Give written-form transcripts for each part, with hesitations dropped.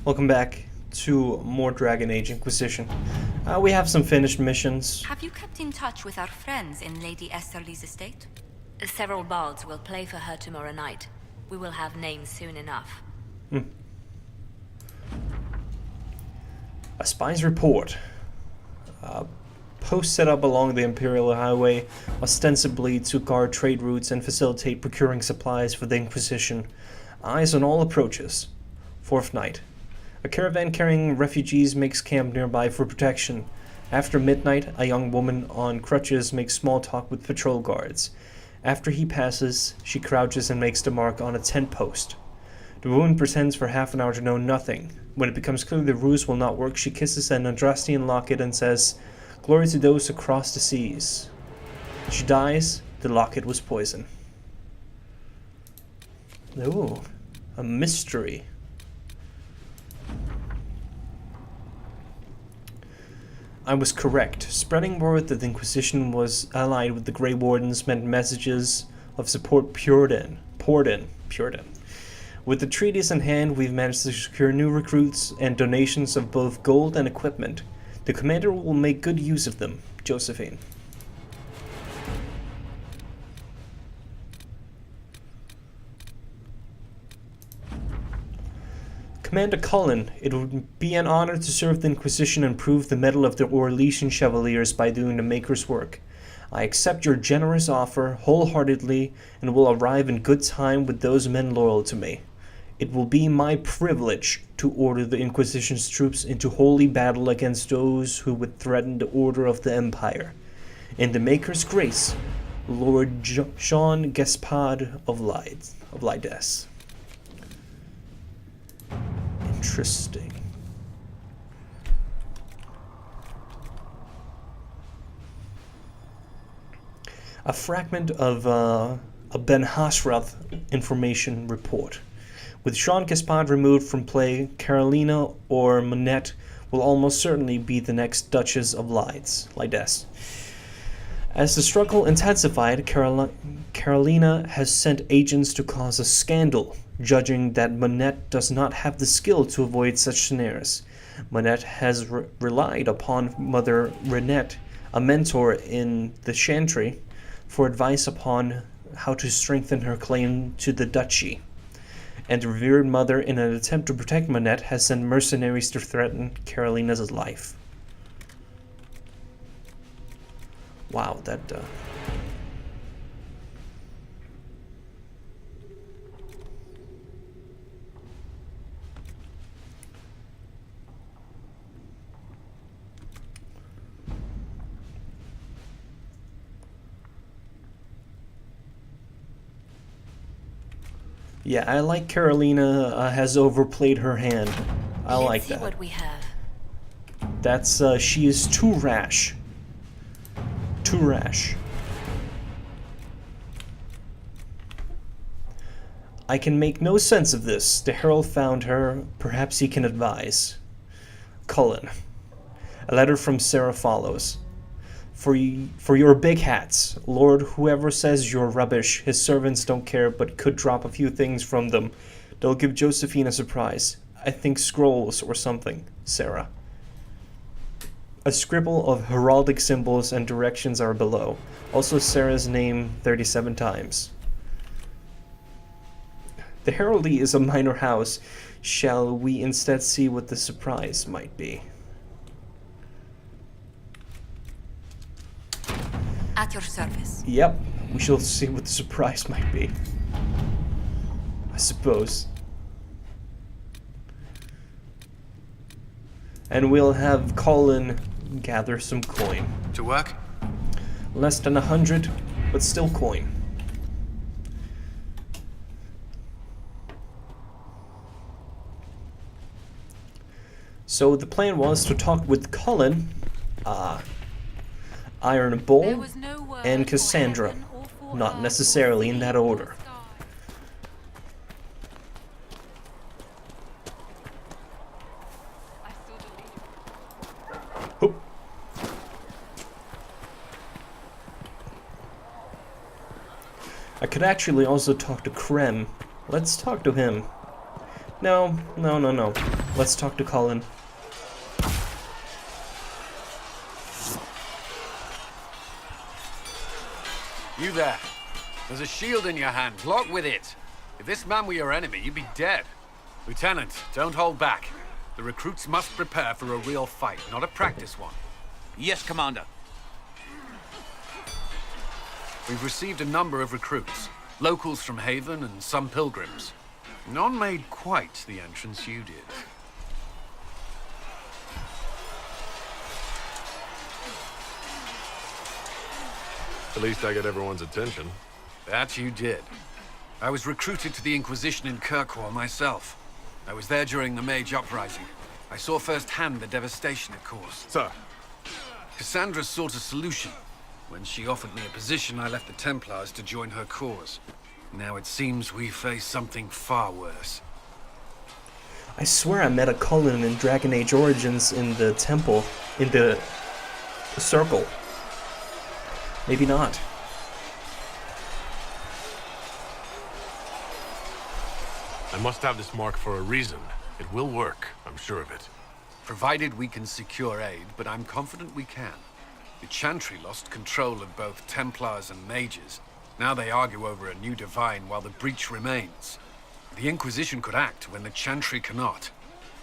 Welcome back to more Dragon Age Inquisition. We have some finished missions. Have you kept in touch with our friends in Lady Esterly's estate? Several bards will play for her tomorrow night. We will have names soon enough. A spy's report. Posts set up along the Imperial Highway, ostensibly to guard trade routes and facilitate procuring supplies for the Inquisition. Eyes on all approaches. Fourth night. A caravan carrying refugees makes camp nearby for protection. After midnight, a young woman on crutches makes small talk with patrol guards. After he passes, she crouches and makes the mark on a tent post. The woman pretends for half an hour to know nothing. When it becomes clear the ruse will not work, she kisses an Andrastian locket and says, "Glory to those across the seas." She dies. The locket was poison. Ooh, a mystery. I was correct. Spreading word that the Inquisition was allied with the Grey Wardens meant messages of support poured in. With the treaties in hand, we've managed to secure new recruits and donations of both gold and equipment. The commander will make good use of them. Josephine. Commander Cullen, it would be an honor to serve the Inquisition and prove the mettle of the Orlesian Chevaliers by doing the Maker's work. I accept your generous offer wholeheartedly and will arrive in good time with those men loyal to me. It will be my privilege to order the Inquisition's troops into holy battle against those who would threaten the order of the Empire. In the Maker's grace, Lord Jean Gaspard of Lides. Interesting. A fragment of a Ben Hasrath information report. With Jean Gaspard removed from play, Carolina or Monette will almost certainly be the next Duchess of Lides. As the struggle intensified, Carolina has sent agents to cause a scandal, judging that Monette does not have the skill to avoid such snares. Monette has relied upon Mother Renette, a mentor in the Chantry, for advice upon how to strengthen her claim to the duchy. And the revered mother, in an attempt to protect Monette, has sent mercenaries to threaten Carolina's life. Wow, that... Yeah, I like Carolina has overplayed her hand. I like that. Let's see what we have. That's, she is too rash. Too rash. I can make no sense of this. The Herald found her. Perhaps he can advise. Cullen. A letter from Sarah follows. For your big hats, Lord, whoever says you're rubbish, his servants don't care but could drop a few things from them. They'll give Josephine a surprise. I think scrolls or something. Sarah. A scribble of heraldic symbols and directions are below. Also Sarah's name 37 times. The heraldry is a minor house. Shall we instead see what the surprise might be? At your service. Yep, we shall see what the surprise might be. I suppose. And we'll have Cullen gather some coin. To work? Less than 100, but still coin. So the plan was to talk with Cullen, Iron Bull, and Cassandra. Not necessarily in that order. Hoop. I could actually also talk to Krem. Let's talk to him. No. Let's talk to Cullen. You there. There's a shield in your hand. Lock with it. If this man were your enemy, you'd be dead. Lieutenant, don't hold back. The recruits must prepare for a real fight, not a practice one. Yes, Commander. We've received a number of recruits. Locals from Haven and some pilgrims. None made quite the entrance you did. At least I got everyone's attention. That you did. I was recruited to the Inquisition in Kirkwall myself. I was there during the Mage Uprising. I saw firsthand the devastation it caused. Sir. Cassandra sought a solution. When she offered me a position, I left the Templars to join her cause. Now it seems we face something far worse. I swear I met a Cullen in Dragon Age Origins in the temple, in the circle. Maybe not. I must have this mark for a reason. It will work, I'm sure of it. Provided we can secure aid, but I'm confident we can. The Chantry lost control of both Templars and Mages. Now they argue over a new Divine while the breach remains. The Inquisition could act when the Chantry cannot.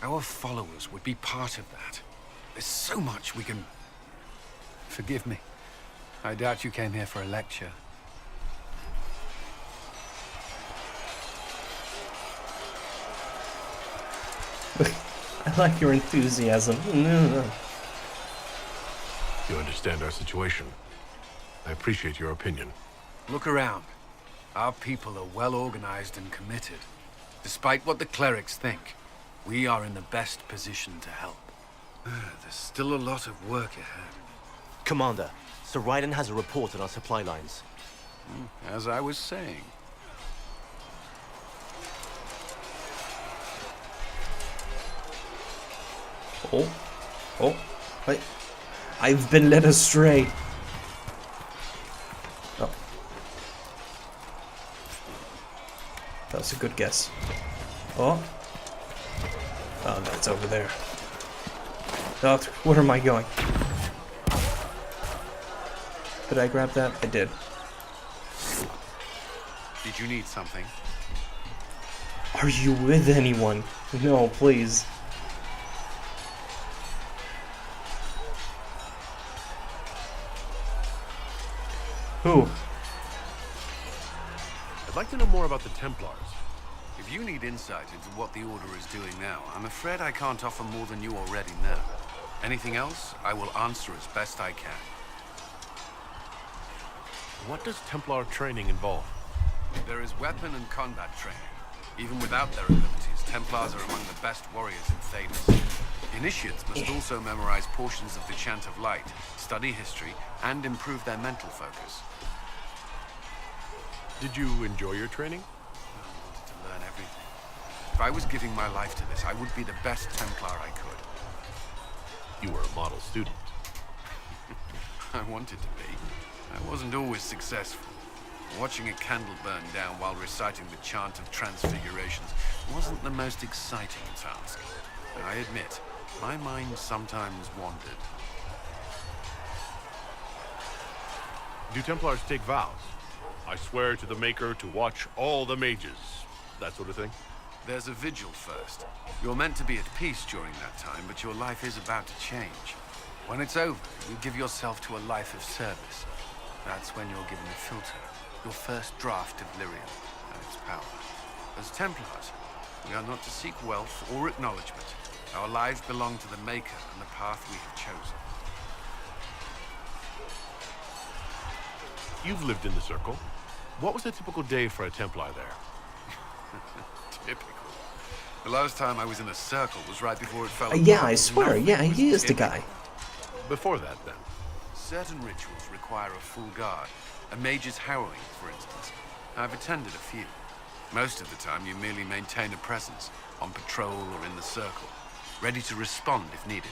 Our followers would be part of that. There's so much we can... Forgive me. I doubt you came here for a lecture. I like your enthusiasm. You understand our situation. I appreciate your opinion. Look around. Our people are well organized and committed. Despite what the clerics think, we are in the best position to help. There's still a lot of work ahead. Commander, Sir Raiden has a report on our supply lines. As I was saying. Oh, wait. I've been led astray. Oh. That was a good guess. Oh. Oh, no, it's over there. Oh, where am I going? Did I grab that? I did. Did you need something? Are you with anyone? No, please. Who? I'd like to know more about the Templars. If you need insight into what the Order is doing now, I'm afraid I can't offer more than you already know. Anything else, I will answer as best I can. What does Templar training involve? There is weapon and combat training. Even without their abilities, Templars are among the best warriors in Thedas. Initiates must also memorize portions of the Chant of Light, study history, and improve their mental focus. Did you enjoy your training? I wanted to learn everything. If I was giving my life to this, I would be the best Templar I could. You were a model student. I wanted to be. I wasn't always successful. Watching a candle burn down while reciting the Chant of Transfigurations wasn't the most exciting task. I admit, my mind sometimes wandered. Do Templars take vows? I swear to the Maker to watch all the mages. That sort of thing? There's a vigil first. You're meant to be at peace during that time, but your life is about to change. When it's over, you give yourself to a life of service. That's when you're given a filter, your first draft of Lyrium and its power. As Templars, we are not to seek wealth or acknowledgement. Our lives belong to the Maker and the path we have chosen. You've lived in the Circle. What was a typical day for a Templar there? Typical. The last time I was in a circle was right before it fell apart. Yeah, I swear. Nothing Yeah, was he is the typical. guy. Before that, then? Certain rituals require a full guard. A mage's harrowing, for instance. I've attended a few. Most of the time, you merely maintain a presence, on patrol or in the circle, ready to respond if needed.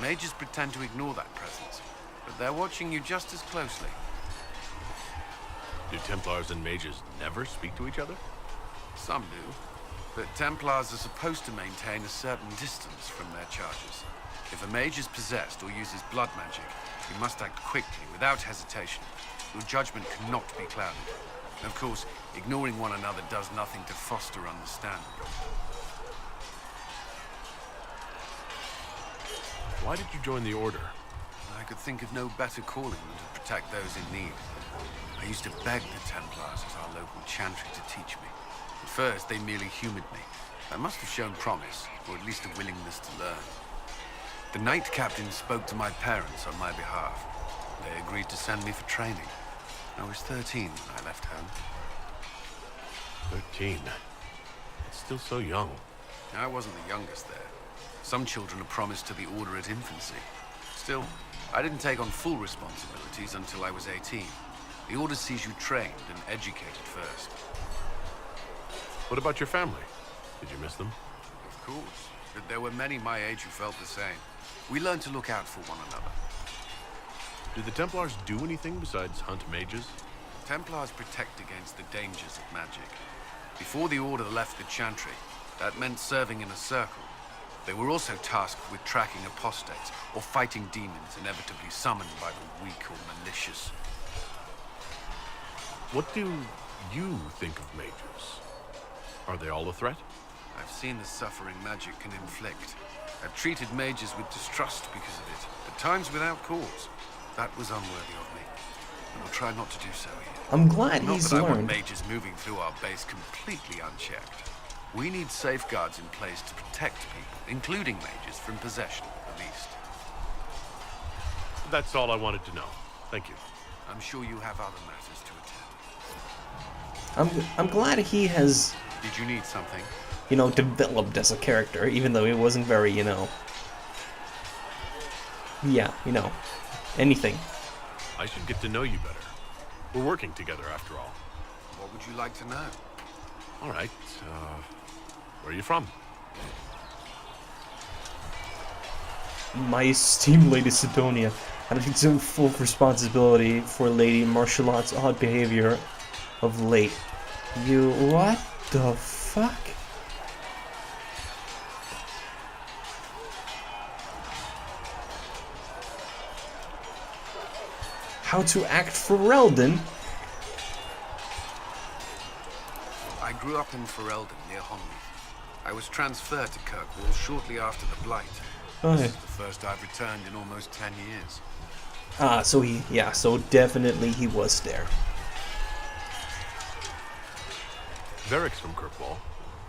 Mages pretend to ignore that presence, but they're watching you just as closely. Do Templars and mages never speak to each other? Some do. but Templars are supposed to maintain a certain distance from their charges. If a mage is possessed or uses blood magic, you must act quickly, without hesitation. Your judgment cannot be clouded. Of course, ignoring one another does nothing to foster understanding. Why did you join the Order? I could think of no better calling than to protect those in need. I used to beg the Templars at our local chantry to teach me. At first, they merely humored me. I must have shown promise, or at least a willingness to learn. The Knight Captain spoke to my parents on my behalf. They agreed to send me for training. I was 13 when I left home. 13. It's still so young. I wasn't the youngest there. Some children are promised to the Order at infancy. Still, I didn't take on full responsibilities until I was 18. The Order sees you trained and educated first. What about your family? Did you miss them? Of course, but there were many my age who felt the same. We learned to look out for one another. Did the Templars do anything besides hunt mages? Templars protect against the dangers of magic. Before the Order left the Chantry, that meant serving in a circle. They were also tasked with tracking apostates, or fighting demons inevitably summoned by the weak or malicious. What do you think of mages? Are they all a threat? I've seen the suffering magic can inflict. I've treated mages with distrust because of it, at times without cause. That was unworthy of me, and I'll try not to do so here. I'm glad Not he's that I want learned. mages moving through our base completely unchecked. We need safeguards in place to protect people, including mages, from possession, at least. That's all I wanted to know. Thank you. I'm sure you have other matters to attend. I'm glad he has, Did you need something? developed as a character, even though he wasn't very, yeah, anything. I should get to know you better. We're working together after all. What would you like to know? All right, where are you from? My esteemed Lady Sidonia, I take some full responsibility for Lady Martialot's odd behavior of late. You... what the fuck? How to act for Ferelden? I grew up in Ferelden, near Honley. I was transferred to Kirkwall shortly after the Blight. Okay. This is the first I've returned in almost 10 years. So definitely he was there. Varric's from Kirkwall.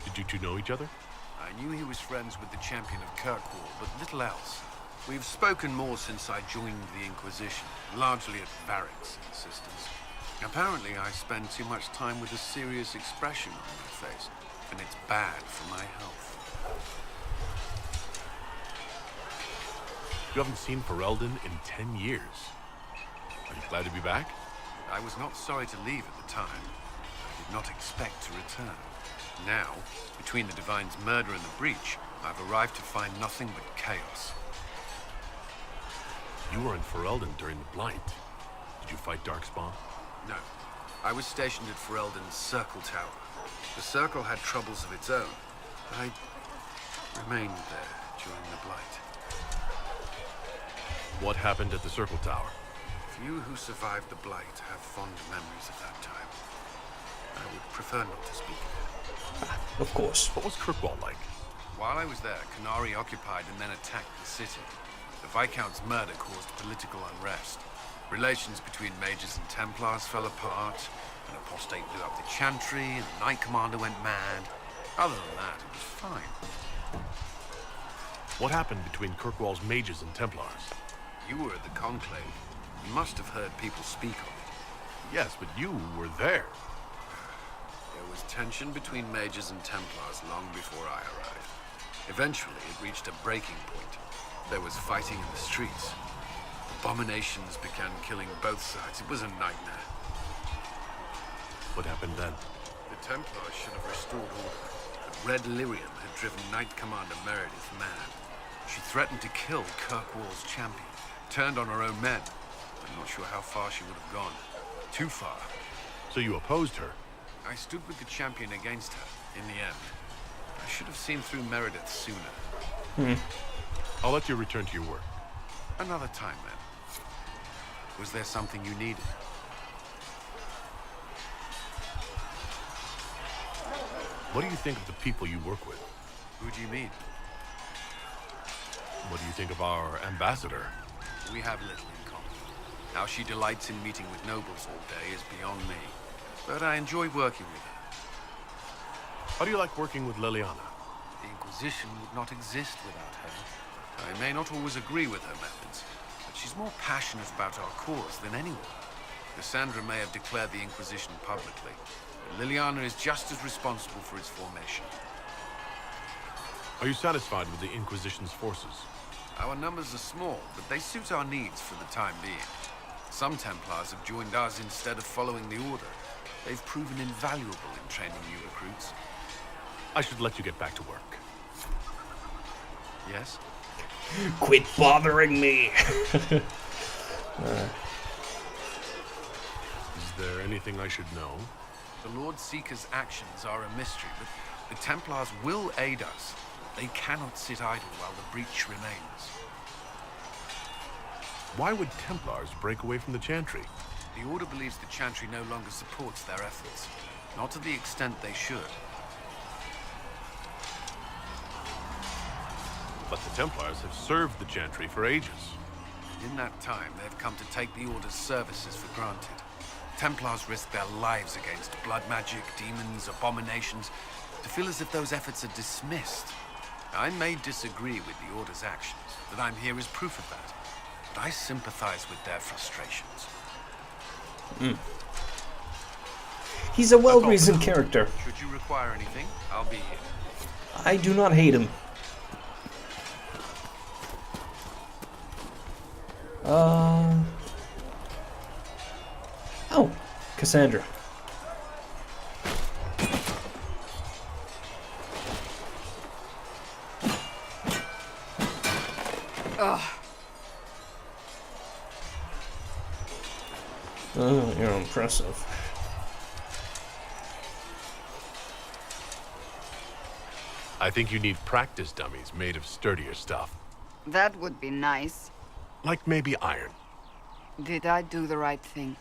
Did you two know each other? I knew he was friends with the champion of Kirkwall, but little else. We've spoken more since I joined the Inquisition, largely at Varric's insistence. Apparently, I spend too much time with a serious expression on my face, and it's bad for my health. You haven't seen Ferelden in 10 years. Are you glad to be back? I was not sorry to leave at the time. I did not expect to return. Now, between the Divine's murder and the breach, I've arrived to find nothing but chaos. You were in Ferelden during the Blight. Did you fight Darkspawn? No. I was stationed at Ferelden's Circle Tower. The Circle had troubles of its own. I remained there during the Blight. What happened at the Circle Tower? Few who survived the Blight have fond memories of that time. I would prefer not to speak of it. Of course. What was Kirkwall like? While I was there, Canary occupied and then attacked the city. The Viscount's murder caused political unrest. Relations between mages and Templars fell apart. An apostate blew up the Chantry, and the Knight Commander went mad. Other than that, it was fine. What happened between Kirkwall's mages and Templars? You were at the Conclave. You must have heard people speak of it. Yes, but you were there. There was tension between mages and Templars long before I arrived. Eventually, it reached a breaking point. There was fighting in the streets. Abominations began killing both sides. It was a nightmare. What happened then? The Templars should have restored order, but Red Lyrium had driven Knight Commander Meredith mad. She threatened to kill Kirkwall's champion, turned on her own men. I'm not sure how far she would have gone. Too far. So you opposed her? I stood with the champion against her, in the end. I should have seen through Meredith sooner. I'll let you return to your work. Another time, then. Was there something you needed? What do you think of the people you work with? Who do you mean? What do you think of our ambassador? We have little in common. How she delights in meeting with nobles all day is beyond me. But I enjoy working with her. How do you like working with Liliana? The Inquisition would not exist without her. I may not always agree with her methods, but she's more passionate about our cause than anyone. Cassandra may have declared the Inquisition publicly, but Liliana is just as responsible for its formation. Are you satisfied with the Inquisition's forces? Our numbers are small, but they suit our needs for the time being. Some Templars have joined us instead of following the Order. They've proven invaluable in training new recruits. I should let you get back to work. Yes? Quit bothering me! Is there anything I should know? The Lord Seeker's actions are a mystery, but the Templars will aid us. They cannot sit idle while the breach remains. Why would Templars break away from the Chantry? The Order believes the Chantry no longer supports their efforts. Not to the extent they should. But the Templars have served the Chantry for ages. In that time, they've come to take the Order's services for granted. Templars risk their lives against blood magic, demons, abominations, to feel as if those efforts are dismissed. I may disagree with the Order's actions. That I'm here is proof of that. But I sympathize with their frustrations. He's a well-reasoned character. Should you require anything, I'll be here. I do not hate him. Oh, Cassandra. Oh, you're impressive. I think you need practice dummies made of sturdier stuff. That would be nice. Like maybe iron. Did I do the right thing?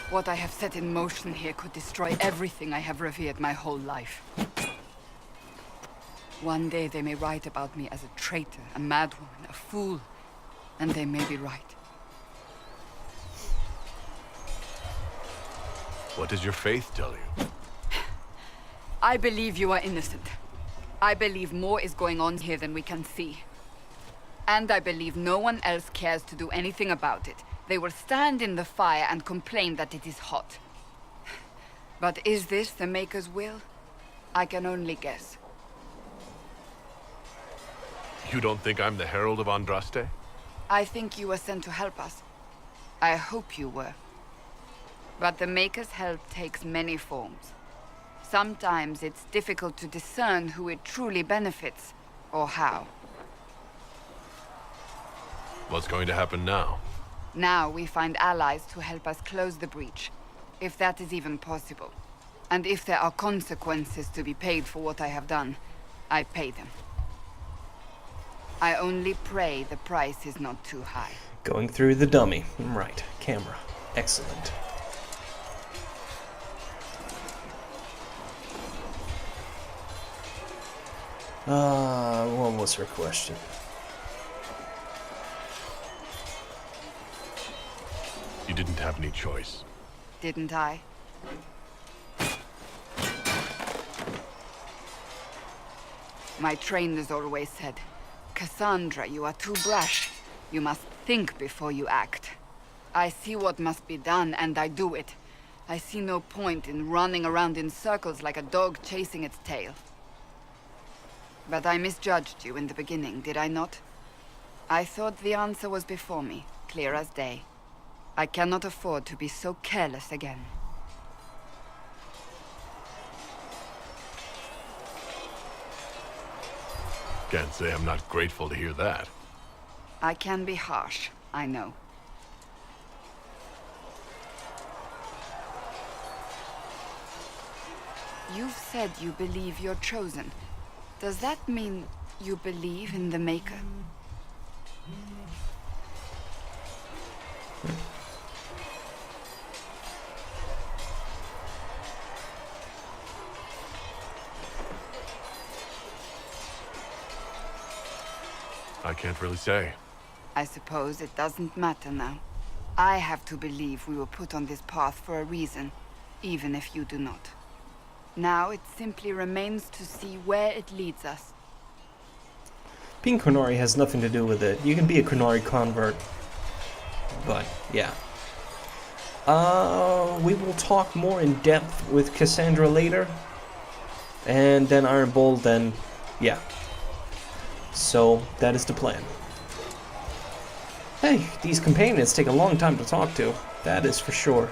What I have set in motion here could destroy everything I have revered my whole life. One day they may write about me as a traitor, a madwoman, a fool, and they may be right. What does your faith tell you? I believe you are innocent. I believe more is going on here than we can see. And I believe no one else cares to do anything about it. They will stand in the fire and complain that it is hot. But is this the Maker's will? I can only guess. You don't think I'm the Herald of Andraste? I think you were sent to help us. I hope you were. But the Maker's help takes many forms. Sometimes it's difficult to discern who it truly benefits, or how. What's going to happen now? Now we find allies to help us close the breach, if that is even possible. And if there are consequences to be paid for what I have done, I pay them. I only pray the price is not too high. Going through the dummy. Right. Camera. Excellent. What was her question? You didn't have any choice. Didn't I? My trainers always said, Cassandra, you are too brash. You must think before you act. I see what must be done, and I do it. I see no point in running around in circles like a dog chasing its tail. But I misjudged you in the beginning, did I not? I thought the answer was before me, clear as day. I cannot afford to be so careless again. Can't say I'm not grateful to hear that. I can be harsh, I know. You've said you believe you're chosen. Does that mean you believe in the Maker? I can't really say. I suppose it doesn't matter now. I have to believe we were put on this path for a reason, even if you do not. Now it simply remains to see where it leads us. Being Krenori has nothing to do with it. You can be a Krenori convert. But, yeah. We will talk more in depth with Cassandra later. And then Iron Bull, then, yeah. So, that is the plan. Hey, these companions take a long time to talk to. That is for sure.